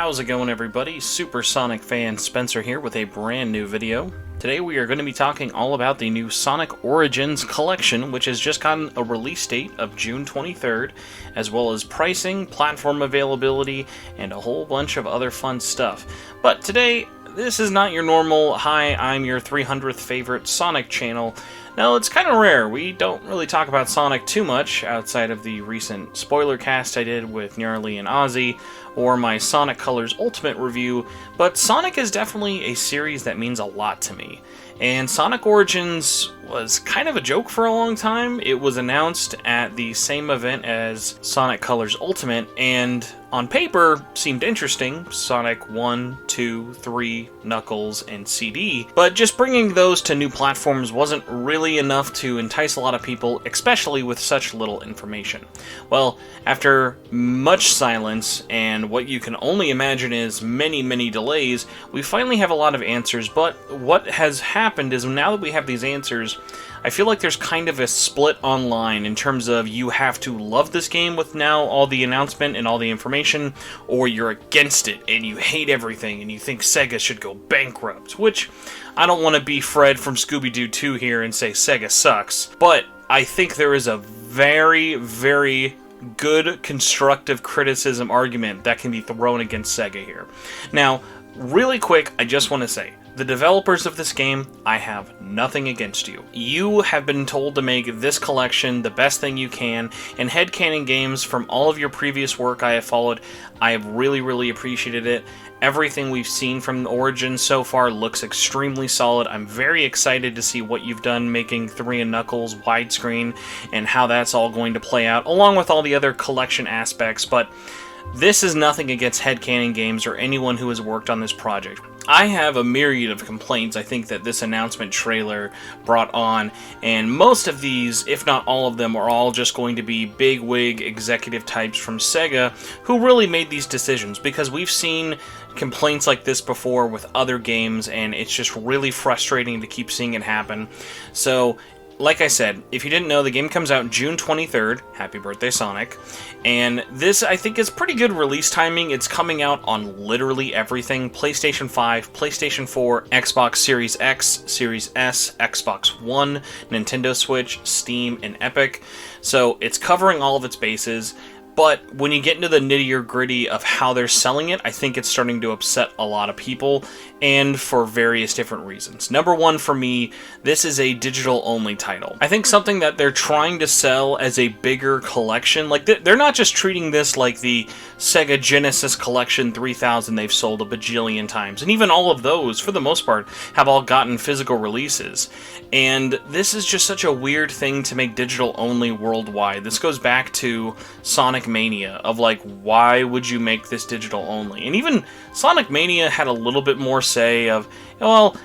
How's it going, everybody? Supersonic fan Spencer here with a brand new video. Today we are going to be talking all about the new Sonic Origins collection, which has just gotten a release date of June 23rd, as well as pricing, platform availability, and a whole bunch of other fun stuff. But today, this is not your normal, hi, I'm your 300th favorite Sonic channel. No, it's kind of rare. We don't really talk about Sonic too much outside of the recent spoiler cast I did with Gnarly and Ozzy, or my Sonic Colors Ultimate review, but Sonic is definitely a series that means a lot to me. And Sonic Origins was kind of a joke for a long time. It was announced at the same event as Sonic Colors Ultimate, and on paper seemed interesting. Sonic 1, 2, 3, Knuckles, and CD. But just bringing those to new platforms wasn't really enough to entice a lot of people, especially with such little information. Well, after much silence and what you can only imagine is many delays, we finally have a lot of answers. But what has happened is now that we have these answers, I feel like there's kind of a split online in terms of you have to love this game with now all the announcement and all the information, or you're against it and you hate everything and you think Sega should go bankrupt, which I don't want to be Fred from Scooby-Doo 2 here and say Sega sucks, but I think there is a very good constructive criticism argument that can be thrown against Sega here. Now, really quick, I just want to say, the developers of this game, I have nothing against you. You have been told to make this collection the best thing you can, and headcanon games from all of your previous work I have followed, I have really appreciated it. Everything we've seen from Origins so far looks extremely solid. I'm very excited to see what you've done making 3 and Knuckles widescreen and how that's all going to play out, along with all the other collection aspects, but this is nothing against headcanon games or anyone who has worked on this project. I have a myriad of complaints I think that this announcement trailer brought on, and most of these, if not all of them, are all just going to be big-wig executive types from Sega who really made these decisions, because we've seen complaints like this before with other games, and it's just really frustrating to keep seeing it happen. So, like I said, if you didn't know, the game comes out June 23rd. Happy birthday, Sonic. And this, I think, is pretty good release timing. It's coming out on literally everything. PlayStation 5, PlayStation 4, Xbox Series X, Series S, Xbox One, Nintendo Switch, Steam, and Epic. So it's covering all of its bases. But when you get into the nitty-gritty of how they're selling it, I think it's starting to upset a lot of people, and for various different reasons. Number one, for me, this is a digital-only title. I think something that they're trying to sell as a bigger collection, like they're not just treating this like the Sega Genesis Collection 3000 they've sold a bajillion times, and even all of those, for the most part, have all gotten physical releases. And this is just such a weird thing to make digital-only worldwide. This goes back to Sonic Mania, of like, why would you make this digital only? And even Sonic Mania had a little bit more say of, well,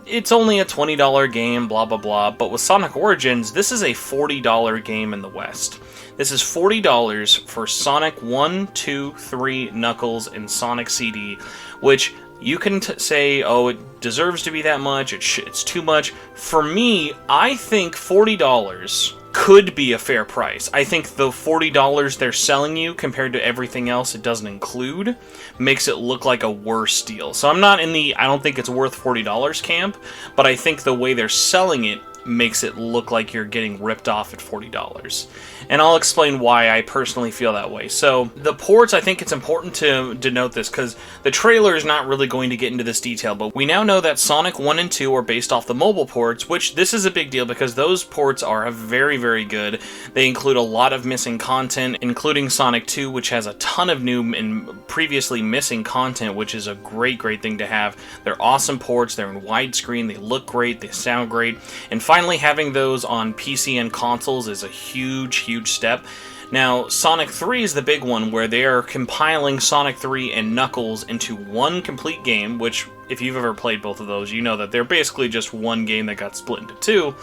it's only a $20 game, blah blah, but with Sonic Origins, this is a $40 game in the West. This is $40 for Sonic 1, 2, 3, Knuckles, and Sonic CD, which you can say, oh, it deserves to be that much, it's too much. For me, I think $40 could be a fair price. I think the $40 they're selling you compared to everything else it doesn't include makes it look like a worse deal. So I'm not in the I don't think it's worth $40 camp, but I think the way they're selling it makes it look like you're getting ripped off at $40. And I'll explain why I personally feel that way. So, the ports, I think it's important to denote this, because the trailer is not really going to get into this detail, but we now know that Sonic 1 and 2 are based off the mobile ports, which this is a big deal because those ports are very good. They include a lot of missing content, including Sonic 2, which has a ton of new and previously missing content, which is a great thing to have. They're awesome ports, they're in widescreen, they look great, they sound great, and finally having those on PC and consoles is a huge step. Now, Sonic 3 is the big one, where they are compiling Sonic 3 and Knuckles into one complete game, which, if you've ever played both of those, you know that they're basically just one game that got split into two.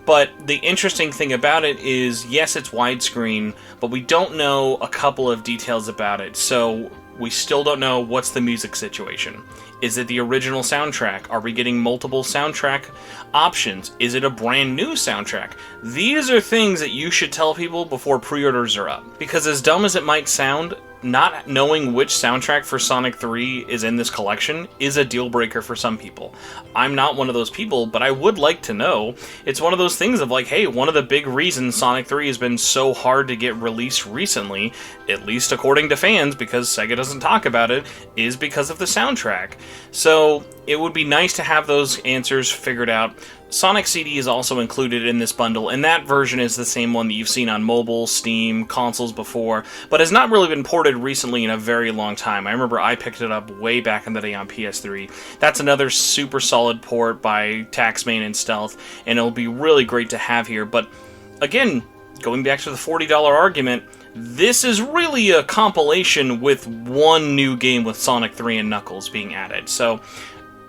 But the interesting thing about it is, yes, it's widescreen, but we don't know a couple of details about it, so we still don't know what's the music situation. Is it the original soundtrack? Are we getting multiple soundtrack options? Is it a brand new soundtrack? These are things that you should tell people before pre-orders are up. Because as dumb as it might sound, not knowing which soundtrack for Sonic 3 is in this collection is a deal breaker for some people. I'm not one of those people, but I would like to know. It's one of those things of like, hey, one of the big reasons Sonic 3 has been so hard to get released recently, at least according to fans, because Sega doesn't talk about it, is because of the soundtrack. So it would be nice to have those answers figured out. Sonic CD is also included in this bundle, and that version is the same one that you've seen on mobile, Steam, consoles before, but has not really been ported recently in a very long time. I remember I picked it up way back in the day on PS3. That's another super solid port by Taxman and Stealth, and it'll be really great to have here. But again, going back to the $40 argument, this is really a compilation with one new game with Sonic 3 and Knuckles being added. So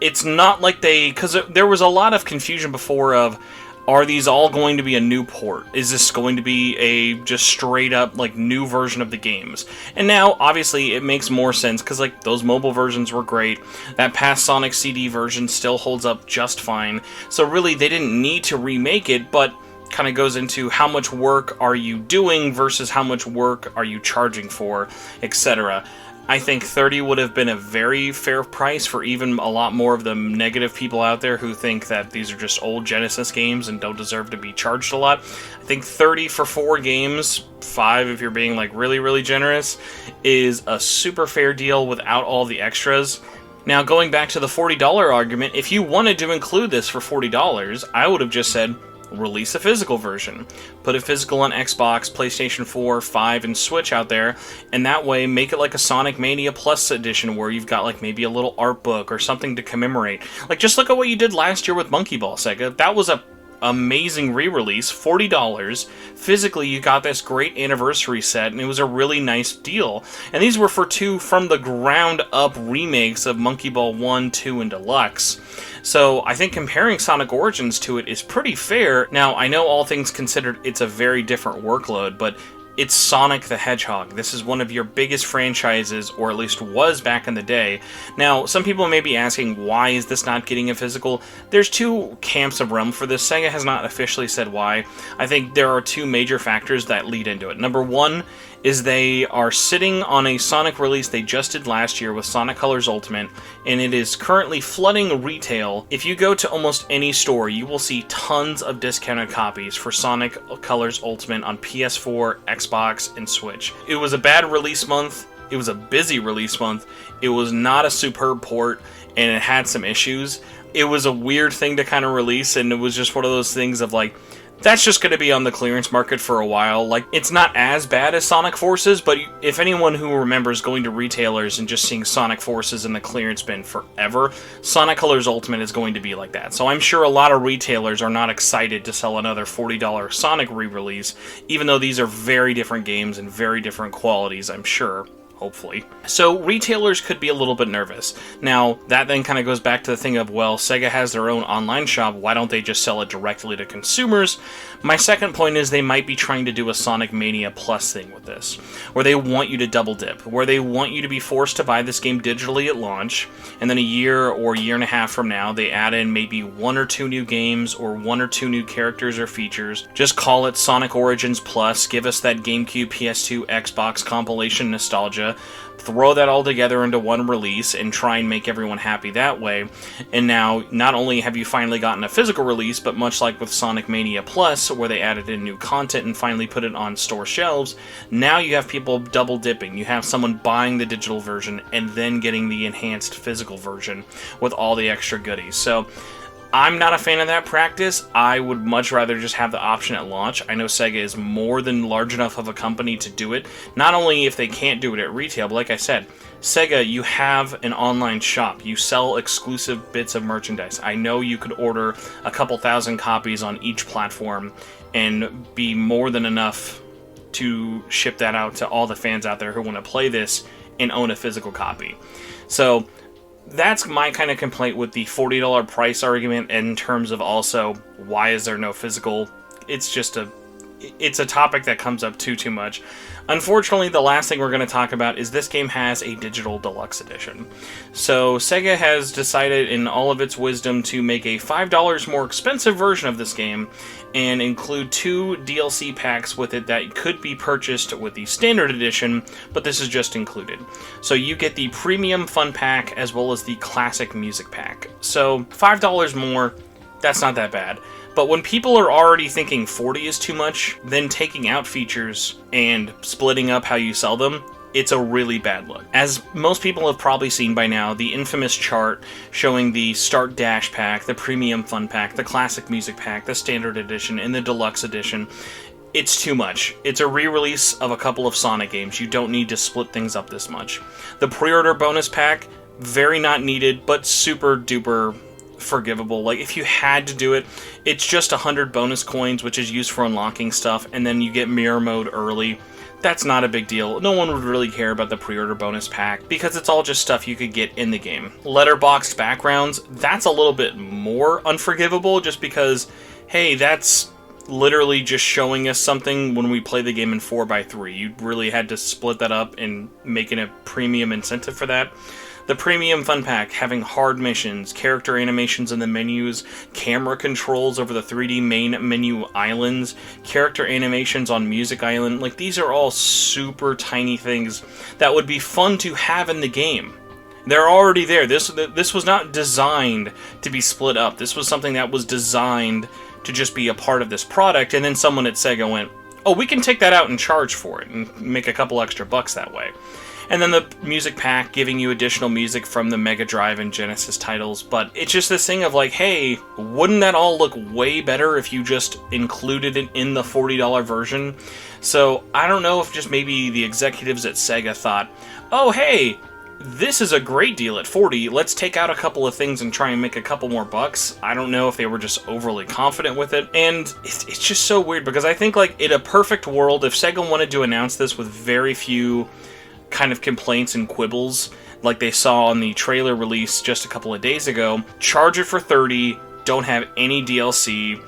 it's not like because there was a lot of confusion before of, are these all going to be a new port? Is this going to be a just straight up like new version of the games? And now, obviously, it makes more sense because like those mobile versions were great. That past Sonic CD version still holds up just fine. So really, they didn't need to remake it, but kind of goes into how much work are you doing versus how much work are you charging for, etc. I think 30 would have been a very fair price for even a lot more of the negative people out there who think that these are just old Genesis games and don't deserve to be charged a lot. I think 30 for 4 games, 5 if you're being like really, really generous, is a super fair deal without all the extras. Now, going back to the $40 argument, if you wanted to include this for $40, I would have just said, release a physical version. Put it physical on Xbox, PlayStation 4, 5, and Switch out there, and that way make it like a Sonic Mania Plus edition where you've got like maybe a little art book or something to commemorate. Like, just look at what you did last year with Monkey Ball, Sega. That was a amazing re-release, $40. Physically, you got this great anniversary set, and it was a really nice deal. And these were for 2 from the ground up remakes of Monkey Ball 1, 2, and Deluxe. So I think comparing Sonic Origins to it is pretty fair. Now, I know all things considered, it's a very different workload, but it's Sonic the Hedgehog. This is one of your biggest franchises, or at least was back in the day. Now, some people may be asking, why is this not getting a physical? There's 2 camps of realm for this. Sega has not officially said why. I think there are 2 major factors that lead into it. Number 1 is they are sitting on a Sonic release they just did last year with Sonic Colors Ultimate, and it is currently flooding retail. If you go to almost any store, you will see tons of discounted copies for Sonic Colors Ultimate on PS4, Xbox, and Switch. It was a bad release month. It was a busy release month. It was not a superb port, and it had some issues. It was a weird thing to kind of release, and it was just one of those things of like, that's just going to be on the clearance market for a while. Like, it's not as bad as Sonic Forces, but if anyone who remembers going to retailers and just seeing Sonic Forces in the clearance bin forever, Sonic Colors Ultimate is going to be like that. So I'm sure a lot of retailers are not excited to sell another $40 Sonic re-release, even though these are very different games and very different qualities, I'm sure. Hopefully. So retailers could be a little bit nervous. Now, that then kind of goes back to the thing of, well, Sega has their own online shop, why don't they just sell it directly to consumers? My second point is they might be trying to do a Sonic Mania Plus thing with this, where they want you to double dip, where they want you to be forced to buy this game digitally at launch, and then a year or year and a half from now, they add in maybe 1 or 2 new games, or 1 or 2 new characters or features. Just call it Sonic Origins Plus, give us that GameCube, PS2, Xbox compilation nostalgia, throw that all together into one release and try and make everyone happy that way. And now, not only have you finally gotten a physical release, but much like with Sonic Mania Plus, where they added in new content and finally put it on store shelves, now you have people double dipping. You have someone buying the digital version and then getting the enhanced physical version with all the extra goodies. So I'm not a fan of that practice. I would much rather just have the option at launch. I know Sega is more than large enough of a company to do it. Not only if they can't do it at retail, but like I said, Sega, you have an online shop. You sell exclusive bits of merchandise. I know you could order a couple thousand copies on each platform and be more than enough to ship that out to all the fans out there who want to play this and own a physical copy. So that's my kind of complaint with the $40 price argument in terms of also why is there no physical. It's just it's a topic that comes up too much. Unfortunately, the last thing we're going to talk about is this game has a digital deluxe edition. So Sega has decided in all of its wisdom to make a $5 more expensive version of this game and include 2 DLC packs with it that could be purchased with the standard edition, but this is just included. So you get the premium fun pack as well as the classic music pack. So $5 more, that's not that bad. But when people are already thinking 40 is too much, then taking out features and splitting up how you sell them, it's a really bad look. As most people have probably seen by now, the infamous chart showing the Start Dash pack, the Premium Fun pack, the Classic Music pack, the Standard Edition, and the Deluxe Edition, it's too much. It's a re-release of a couple of Sonic games. You don't need to split things up this much. The pre-order bonus pack, very not needed, but super duper forgivable. Like, if you had to do it, it's just 100 bonus coins, which is used for unlocking stuff, and then you get mirror mode early. That's not a big deal. No one would really care about the pre-order bonus pack because it's all just stuff you could get in the game. Letterboxed backgrounds, that's a little bit more unforgivable just because, hey, that's literally just showing us something when we play the game in 4x3. You really had to split that up and make it a premium incentive for that. The Premium Fun Pack, having hard missions, character animations in the menus, camera controls over the 3D main menu islands, character animations on Music Island, like, these are all super tiny things that would be fun to have in the game. They're already there. This was not designed to be split up. This was something that was designed to just be a part of this product, and then someone at Sega went, oh, we can take that out and charge for it and make a couple extra bucks that way. And then the music pack giving you additional music from the Mega Drive and Genesis titles, but it's just this thing of like, hey, wouldn't that all look way better if you just included it in the $40 version? So I don't know if just maybe the executives at Sega thought, oh, hey, this is a great deal at 40, let's take out a couple of things and try and make a couple more bucks. I don't know if they were just overly confident with it, and it's just so weird because I think, like, in a perfect world, if Sega wanted to announce this with very few kind of complaints and quibbles like they saw on the trailer release just a couple of days ago, charge it for 30, don't have any DLC,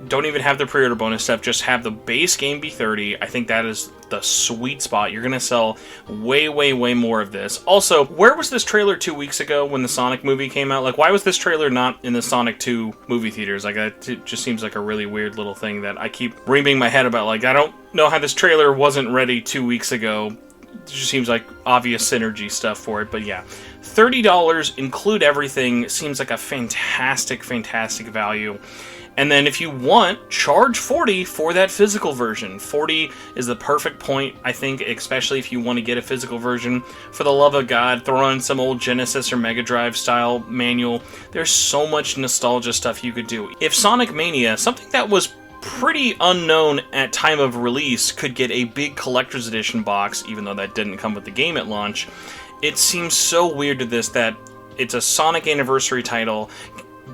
don't even have the pre-order bonus stuff, just have the base game be 30. I think that is the sweet spot. You're gonna sell way, way, way more of this. Also, where was this trailer 2 weeks ago when the Sonic movie came out? Like, why was this trailer not in the Sonic 2 movie theaters? Like, it just seems like a really weird little thing that I keep reaming my head about. Like, I don't know how this trailer wasn't ready 2 weeks ago. It just seems like obvious synergy stuff for it, but yeah. $30, include everything, seems like a fantastic, fantastic value. And then if you want, charge $40 for that physical version. $40 is the perfect point, I think, especially if you want to get a physical version. For the love of God, throw in some old Genesis or Mega Drive style manual. There's so much nostalgia stuff you could do. If Sonic Mania, something that was pretty unknown at time of release, could get a big collector's edition box, even though that didn't come with the game at launch, it seems so weird to this that it's a Sonic anniversary title,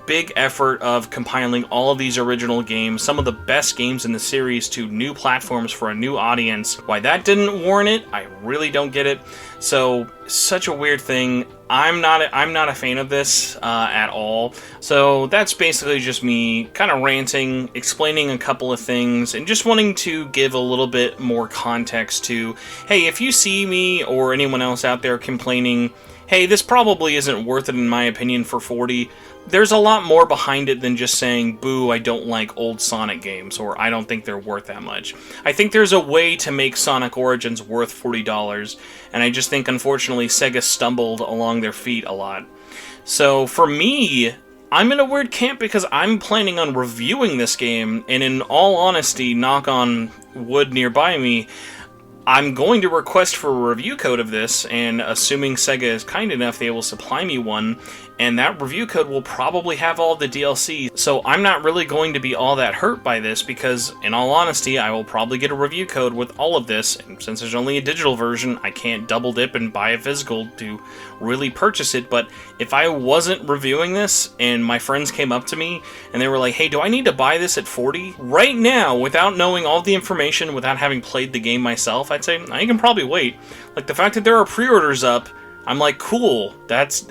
big effort of compiling all of these original games, some of the best games in the series, to new platforms for a new audience. Why that didn't warrant it, I really don't get it. So, such a weird thing. I'm not a fan of this at all. So that's basically just me kind of ranting, explaining a couple of things, and just wanting to give a little bit more context to, hey, if you see me or anyone else out there complaining, hey, this probably isn't worth it in my opinion for 40, there's a lot more behind it than just saying, boo, I don't like old Sonic games, or I don't think they're worth that much. I think there's a way to make Sonic Origins worth $40, and I just think, unfortunately, Sega stumbled along their feet a lot. So, for me, I'm in a weird camp because I'm planning on reviewing this game, and in all honesty, knock on wood nearby me, I'm going to request for a review code of this, and assuming Sega is kind enough, they will supply me one, and that review code will probably have all the DLC. So I'm not really going to be all that hurt by this because, in all honesty, I will probably get a review code with all of this, and since there's only a digital version, I can't double dip and buy a physical to really purchase it. But if I wasn't reviewing this and my friends came up to me and they were like, hey, do I need to buy this at 40? Right now, without knowing all the information, without having played the game myself, I'd say, I can probably wait. Like, the fact that there are pre-orders up, I'm like, cool, that's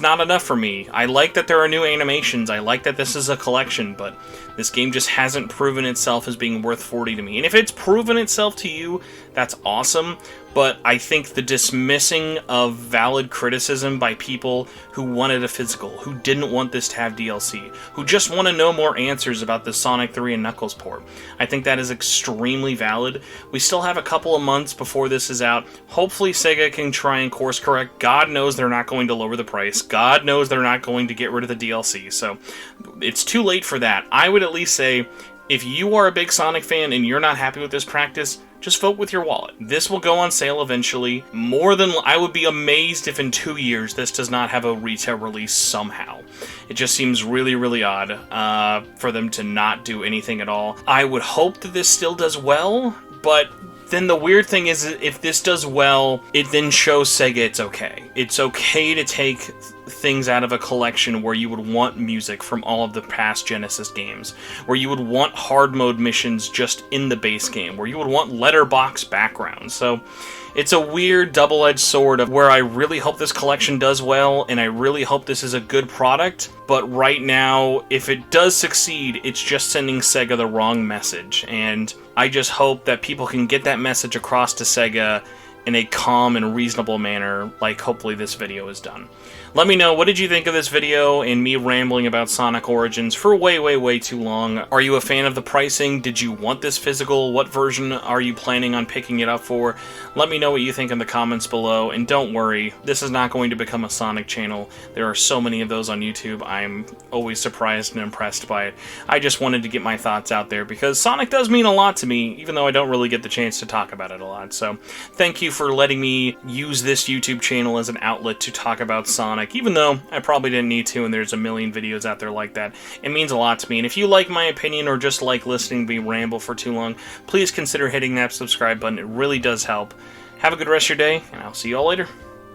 not enough for me. I like that there are new animations, I like that this is a collection, but this game just hasn't proven itself as being worth $40 to me. And if it's proven itself to you, that's awesome, but I think the dismissing of valid criticism by people who wanted a physical, who didn't want this to have DLC, who just want to know more answers about the Sonic 3 and Knuckles port, I think that is extremely valid. We still have a couple of months before this is out. Hopefully Sega can try and course correct. God knows they're not going to lower the price. God knows they're not going to get rid of the DLC, so it's too late for that. I would at least say, if you are a big Sonic fan and you're not happy with this practice, just vote with your wallet. This will go on sale eventually. I would be amazed if in 2 years this does not have a retail release somehow. It just seems really, really odd for them to not do anything at all. I would hope that this still does well, but then the weird thing is, if this does well, it then shows Sega it's okay. It's okay to take things out of a collection where you would want music from all of the past Genesis games, where you would want hard mode missions just in the base game, where you would want letterbox backgrounds. So it's a weird double-edged sword of where I really hope this collection does well, and I really hope this is a good product, but right now, if it does succeed, it's just sending Sega the wrong message, and I just hope that people can get that message across to Sega in a calm and reasonable manner, like hopefully this video is done. Let me know, what did you think of this video and me rambling about Sonic Origins for way, way, way too long? Are you a fan of the pricing? Did you want this physical? What version are you planning on picking it up for? Let me know what you think in the comments below, and don't worry, this is not going to become a Sonic channel. There are so many of those on YouTube. I'm always surprised and impressed by it. I just wanted to get my thoughts out there because Sonic does mean a lot to me, even though I don't really get the chance to talk about it a lot. So thank you for letting me use this YouTube channel as an outlet to talk about Sonic, even though I probably didn't need to, and there's a million videos out there like that. It means a lot to me, and if you like my opinion or just like listening to me ramble for too long, please consider hitting that subscribe button. It really does help. Have a good rest of your day, and I'll see you all later.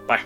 Bye.